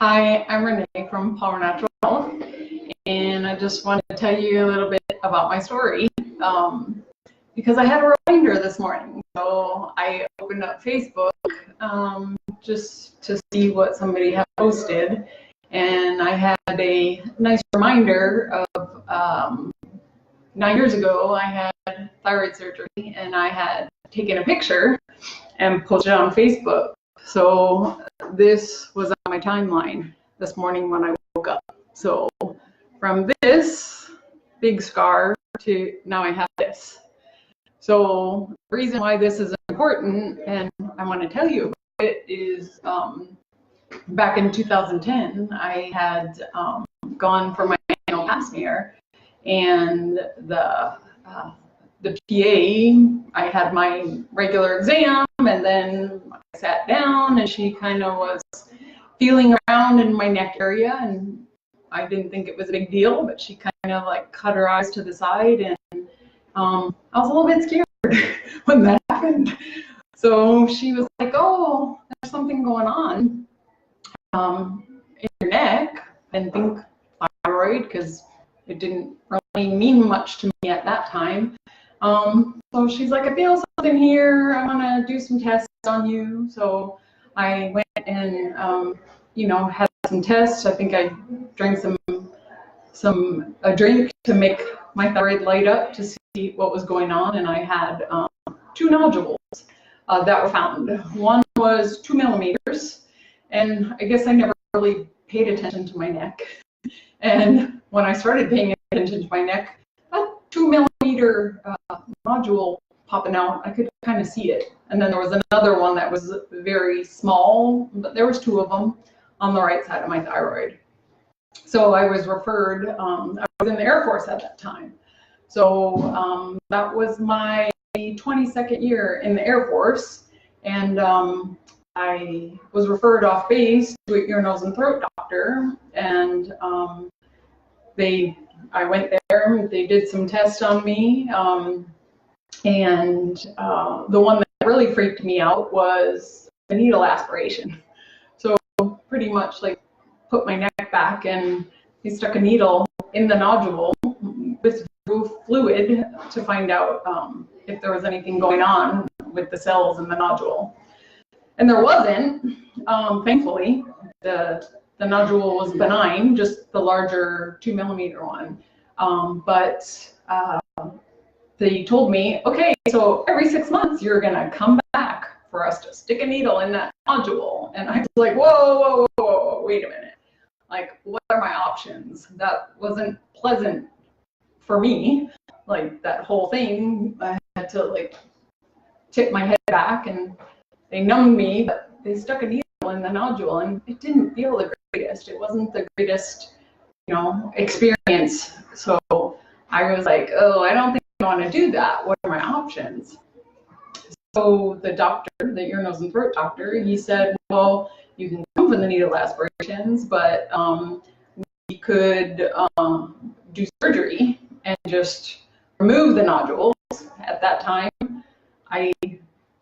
Hi, I'm Renee from Power Natural Health, and I just wanted to tell you a little bit about my story because I had a reminder this morning. So I opened up Facebook just to see what somebody had posted, and I had a nice reminder of 9 years ago I had thyroid surgery, and I had taken a picture and posted it on Facebook. So this was on my timeline this morning when I woke up. So from this big scar to now I have this. So the reason why this is important and I want to tell you about it is back in 2010, I had gone for my annual pap smear, and the PA, I had my regular exam, and then I sat down and she kind of was feeling around in my neck area, and I didn't think it was a big deal, but she kind of like cut her eyes to the side, and I was a little bit scared when that happened. So she was like, "Oh, there's something going on in your neck." I didn't think thyroid because it didn't really mean much to me at that time. So she's like, "I feel something here. I want to do some tests on you." So I went and, had some tests. I think I drank a drink to make my thyroid light up to see what was going on. And I had 2 nodules that were found. One was 2 millimeters. And I guess I never really paid attention to my neck. And when I started paying attention to my neck, a 2 millimeter nodule popping out, I could kind of see it. And then there was another one that was very small, but there was 2 of them on the right side of my thyroid. So I was referred, I was in the Air Force at that time. So that was my 22nd year in the Air Force. And I was referred off base to an ear, nose, and throat doctor. And I went there, they did some tests on me. And the one that really freaked me out was the needle aspiration. So pretty much like put my neck back and they stuck a needle in the nodule with fluid to find out if there was anything going on with the cells in the nodule. And there wasn't, thankfully. The nodule was benign, just the larger 2 millimeter one. But they told me, okay, so every 6 months you're gonna come back for us to stick a needle in that nodule. And I was like, whoa, wait a minute. Like, what are my options? That wasn't pleasant for me. Like, that whole thing, I had to like tip my head back, and they numbed me, but they stuck a needle in the nodule, and it didn't feel the greatest. It wasn't the greatest, experience. So I was like, oh, I don't think I want to do that. What are my options? So the doctor, the ear, nose, and throat doctor, he said, well, you can come for the needle aspirations, but we could do surgery and just remove the nodules. At that time, I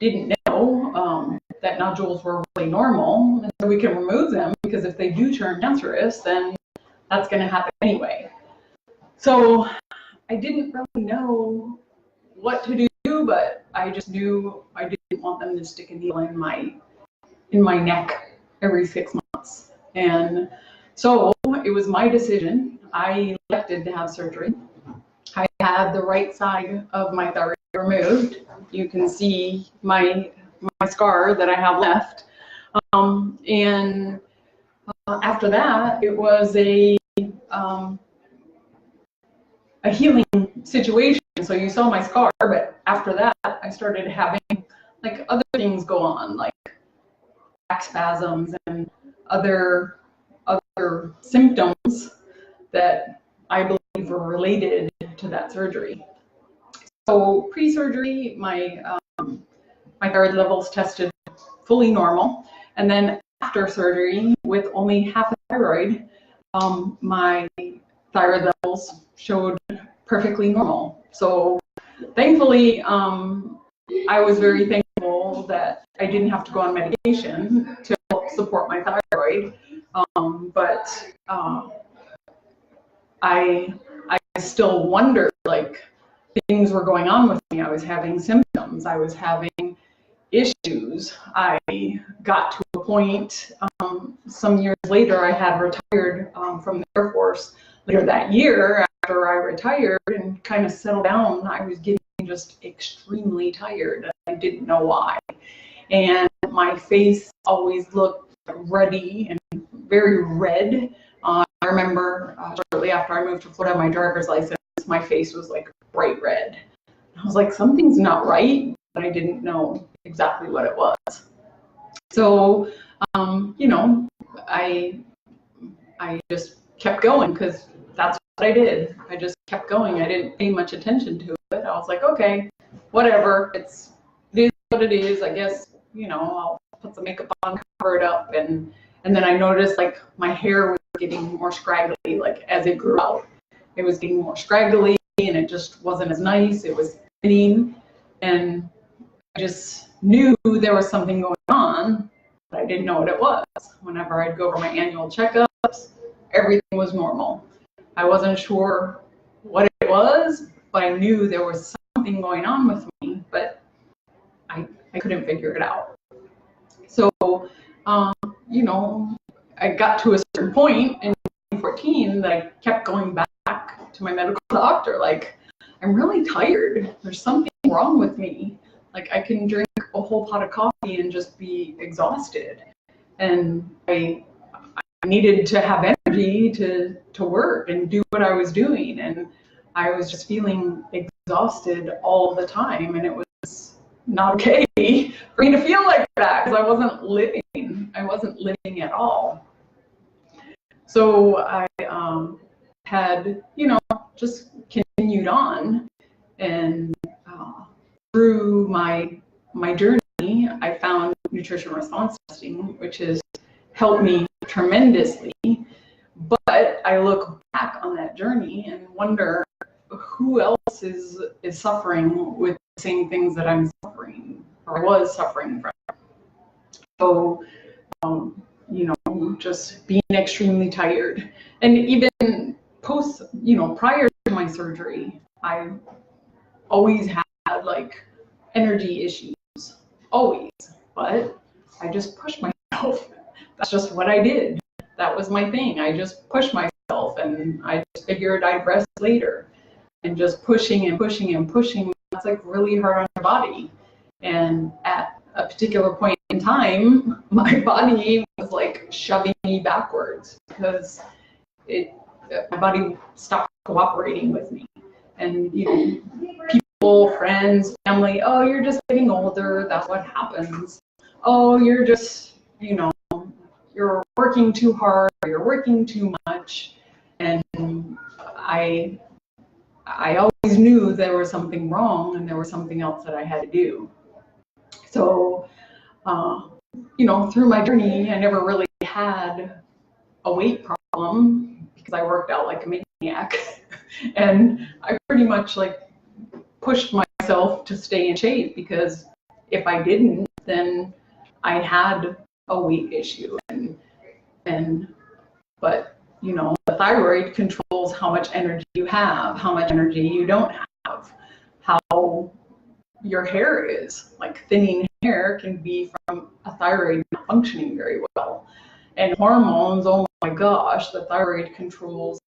didn't know that nodules were really normal, and so we can remove them, because if they do turn cancerous, then that's going to happen anyway. So I didn't really know what to do, but I just knew I didn't want them to stick a needle in my neck every 6 months. And so it was my decision. I elected to have surgery. I had the right side of my thyroid removed. You can see my scar that I have left. And after that, it was a healing situation. So you saw my scar, but after that, I started having like other things go on, like back spasms and other symptoms that I believe were related to that surgery. So pre-surgery, my thyroid levels tested fully normal, and then after surgery, with only half a thyroid, my thyroid levels showed perfectly normal. So thankfully, I was very thankful that I didn't have to go on medication to help support my thyroid. But I still wonder, like, things were going on with me. I was having symptoms. I was having issues. I got to a point, some years later, I had retired from the Air Force. Later that year, after I retired and kind of settled down, I was getting just extremely tired. I didn't know why. And my face always looked ruddy and very red. I remember shortly after I moved to Florida, my driver's license, my face was like bright red. I was like, something's not right, but I didn't know exactly what it was. So, you know, I just kept going because that's what I did. I just kept going. I didn't pay much attention to it. I was like, okay, whatever. It is what it is. I guess, you know, I'll put some makeup on, cover it up, and then I noticed like my hair was getting more scraggly. Like as it grew out, it was getting more scraggly, and it just wasn't as nice. It was thinning, and I just knew there was something going on, but I didn't know what it was. Whenever I'd go for my annual checkups, everything was normal. I wasn't sure what it was, but I knew there was something going on with me, but I couldn't figure it out. So, you know, I got to a certain point in 2014 that I kept going back to my medical doctor, like, I'm really tired. There's something wrong with me. Like, I can drink a whole pot of coffee and just be exhausted. And I needed to have energy to work and do what I was doing. And I was just feeling exhausted all the time. And it was not okay for me to feel like that because I wasn't living. I wasn't living at all. So I had, you know, just continued on. And through my journey, I found nutrition response testing, which has helped me tremendously. But I look back on that journey and wonder who else is suffering with the same things that I'm suffering or was suffering from. So, you know, just being extremely tired. And even post, you know, prior to my surgery, I always had like energy issues, always, but I just pushed myself. That's just what I did. That was my thing. I just pushed myself, and I just figured I'd rest later. And just pushing and pushing and pushing, that's like really hard on your body. And at a particular point in time, my body was like shoving me backwards because my body stopped cooperating with me. And, you know, people, friends, family, oh, you're just getting older, that's what happens. Oh, you're just, you know, you're working too hard, or you're working too much. And I always knew there was something wrong and there was something else that I had to do. So, you know, through my journey, I never really had a weight problem because I worked out like a maniac. And I pretty much like pushed myself to stay in shape because if I didn't, then I had a weight issue. But you know, the thyroid controls how much energy you have, how much energy you don't have, how your hair is. Like thinning hair can be from a thyroid not functioning very well. And hormones, oh my gosh, the thyroid controls,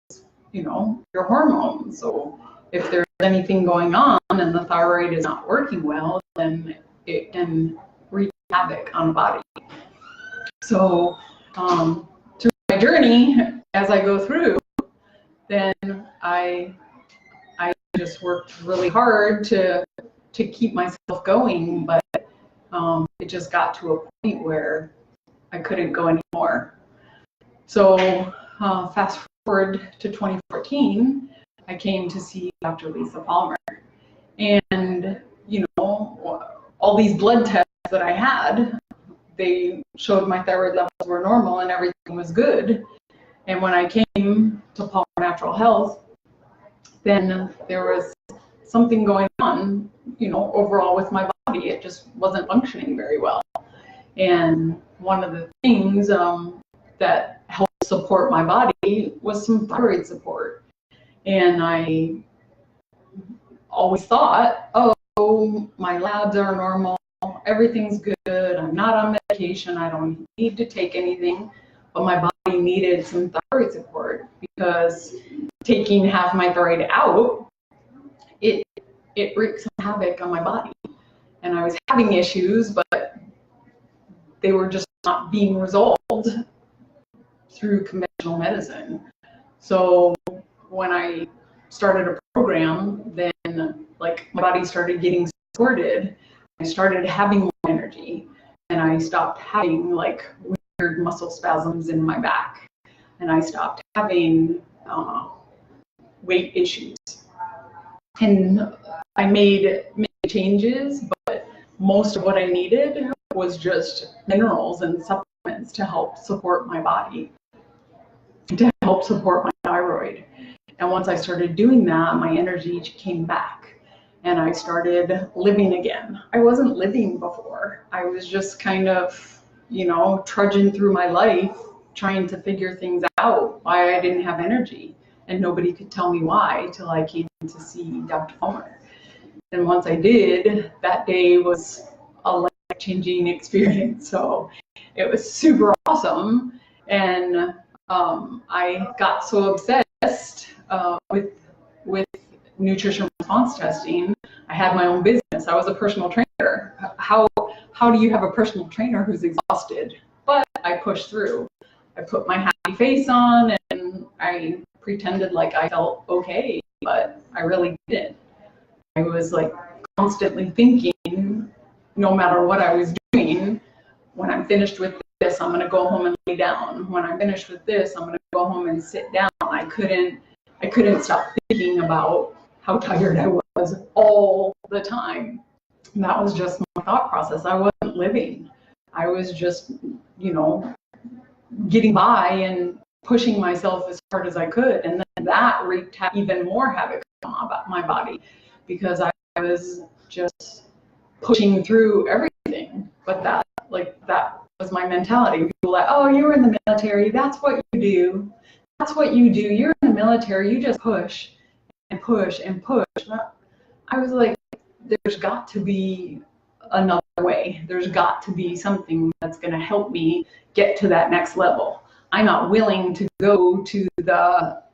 you know, your hormones. So if there's anything going on and the thyroid is not working well, then it can wreak havoc on the body. So through my journey, as I go through, then I just worked really hard to keep myself going, but it just got to a point where I couldn't go anymore. So fast forward to 2014, I came to see Dr. Lisa Palmer. And, you know, all these blood tests that I had, they showed my thyroid levels were normal and everything was good. And when I came to Palmer Natural Health, then there was something going on, you know, overall with my body. It just wasn't functioning very well. And one of the things that helps support my body was some thyroid support. And I always thought, oh, my labs are normal, everything's good, I'm not on medication, I don't need to take anything. But my body needed some thyroid support, because taking half my thyroid out, it wreaked some havoc on my body. And I was having issues, but they were just not being resolved through conventional medicine. So when I started a program, then like my body started getting supported. I started having more energy, and I stopped having like weird muscle spasms in my back, and I stopped having weight issues. And I made many changes, but most of what I needed was just minerals and supplements to help support my body, to help support my thyroid. And once I started doing that, my energy came back, and I started living again. I wasn't living before. I was just kind of, trudging through my life, trying to figure things out, why I didn't have energy. And nobody could tell me why till I came to see Dr. Palmer. And once I did, that day was a life-changing experience. So it was super awesome. And I got so obsessed with nutrition response testing. I had my own business. I was a personal trainer. How do you have a personal trainer who's exhausted? But I pushed through. I put my happy face on, and I pretended like I felt okay, but I really didn't. I was like constantly thinking, no matter what I was doing, when I'm finished with this, I'm going to go home and lay down. When I'm finished with this, I'm going to go home and sit down. I couldn't stop thinking about how tired I was all the time. And that was just my thought process. I wasn't living. I was just, getting by and pushing myself as hard as I could. And then that wreaked even more havoc on my body, because I was just pushing through everything. But that was my mentality. People were like, oh, you were in the military, that's what you do. That's what you do. You're in the military, you just push and push and push. I was like, there's got to be another way. There's got to be something that's going to help me get to that next level. I'm not willing to go to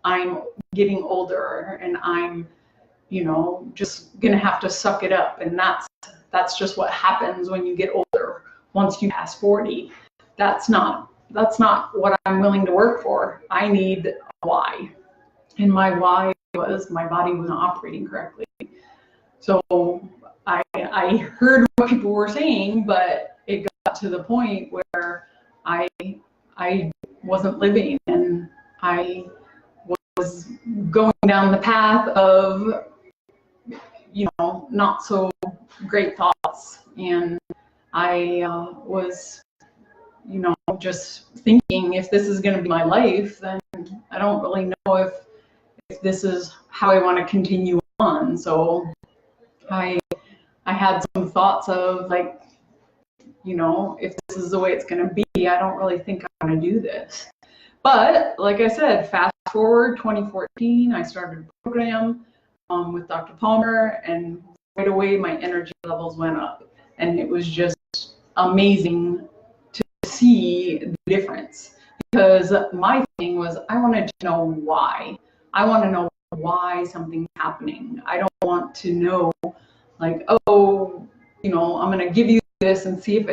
I'm getting older and I'm, just going to have to suck it up. And that's just what happens when you get older. Once you pass 40, that's not what I'm willing to work for. I need a why. And my why was my body wasn't operating correctly. So I heard what people were saying, but it got to the point where I wasn't living, and I was going down the path of, not so great thoughts. And I was, just thinking, if this is going to be my life, then I don't really know if this is how I want to continue on. So I had some thoughts of like, if this is the way it's going to be, I don't really think I want to do this. But like I said, fast forward 2014, I started a program with Dr. Palmer, and right away my energy levels went up, and it was just amazing to see the difference. Because my thing was, I wanted to know why. I want to know why something's happening. I don't want to know like, oh, I'm going to give you this and see if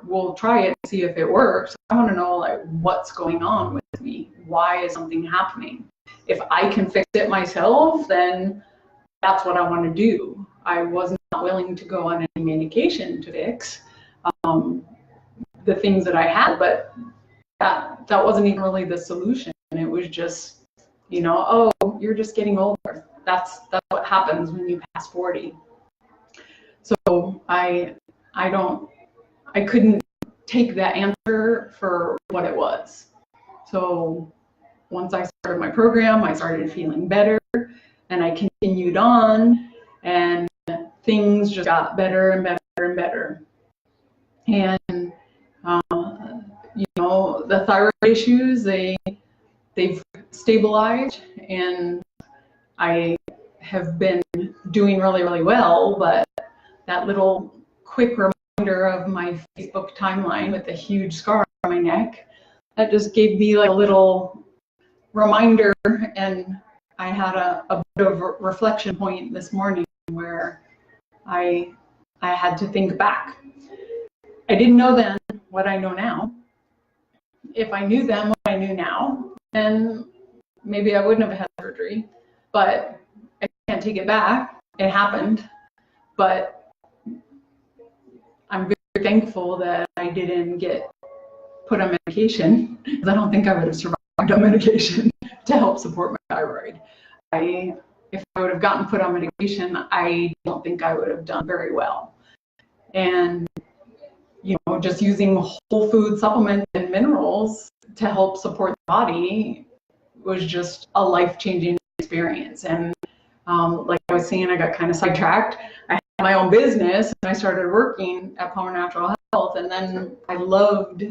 we'll try it and see if it works. I want to know like what's going on with me. Why is something happening? If I can fix it myself, then that's what I want to do. I was not willing to go on any medication to fix the things that I had, but that wasn't even really the solution. It was just, oh, you're just getting older. That's what happens when you pass 40. So I couldn't take that answer for what it was. So once I started my program, I started feeling better, and I continued on, and things just got better and better and better. And the thyroid issues, they they've stabilized, and I have been doing really, really well. But that little quick reminder of my Facebook timeline with a huge scar on my neck, that just gave me like a little reminder, and I had a bit of a reflection point this morning where I had to think back. I didn't know then what I know now. If I knew then what I knew now, then maybe I wouldn't have had surgery, but I can't take it back. It happened, but I'm very thankful that I didn't get put on medication, because I don't think I would have survived on medication to help support my thyroid. If I would have gotten put on medication, I don't think I would have done very well. And just using whole food supplements and minerals to help support the body was just a life-changing experience. And like I was saying, I got kind of sidetracked. I had my own business, and I started working at Palmer Natural Health, and then I loved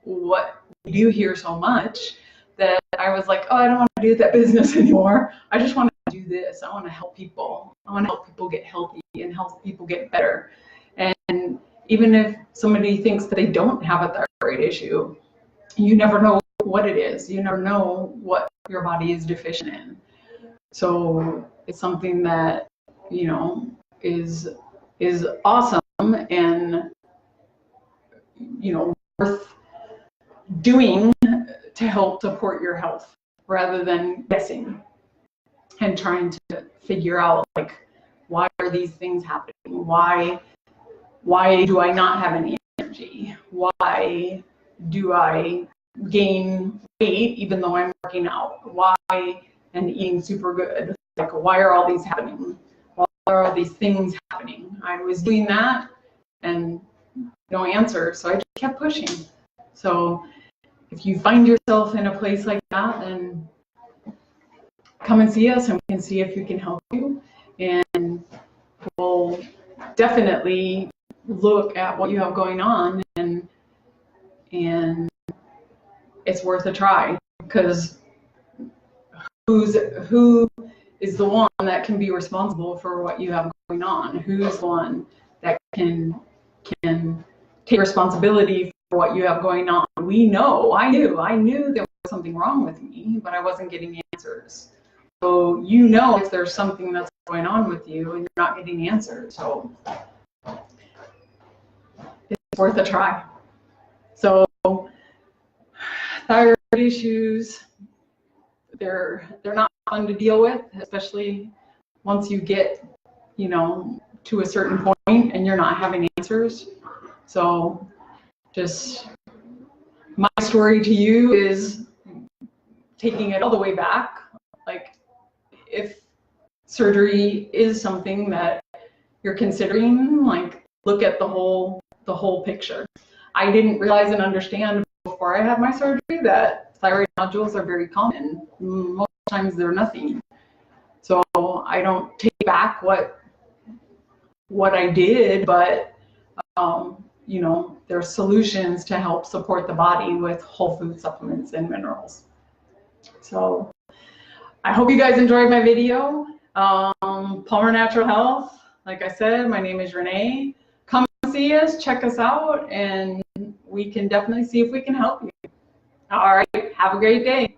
what we do here so much that I was like, oh, I don't want to do that business anymore. I just want to do this. I want to help people. I want to help people get healthy and help people get better. And even if somebody thinks that they don't have a thyroid issue, you never know what it is. You never know what your body is deficient in. So it's something that, is awesome and, worth doing to help support your health, rather than guessing and trying to figure out, like, why are these things happening? Why do I not have any energy? Why do I gain weight even though I'm working out? Why and eating super good? Like, why are all these happening? Why are all these things happening? I was doing that and no answer, so I just kept pushing. So if you find yourself in a place like that, then come and see us, and we can see if we can help you. And we'll definitely look at what you have going on, and it's worth a try, because who is the one that can be responsible for what you have going on? Who's the one that can take responsibility for what you have going on? We know, I knew there was something wrong with me, but I wasn't getting answers. So if there's something that's going on with you and you're not getting answers, so it's worth a try. So thyroid issues, they're not fun to deal with, especially once you get to a certain point and you're not having answers. So just my story to you is taking it all the way back. Like, if surgery is something that you're considering, like, look at the whole picture. I didn't realize and understand before I had my surgery that thyroid nodules are very common. Most times they're nothing. So I don't take back what I did, but there's solutions to help support the body with whole food supplements and minerals. So I hope you guys enjoyed my video. Palmer Natural Health, like I said, my name is Renee. Come see us, check us out, and we can definitely see if we can help you. All right, have a great day.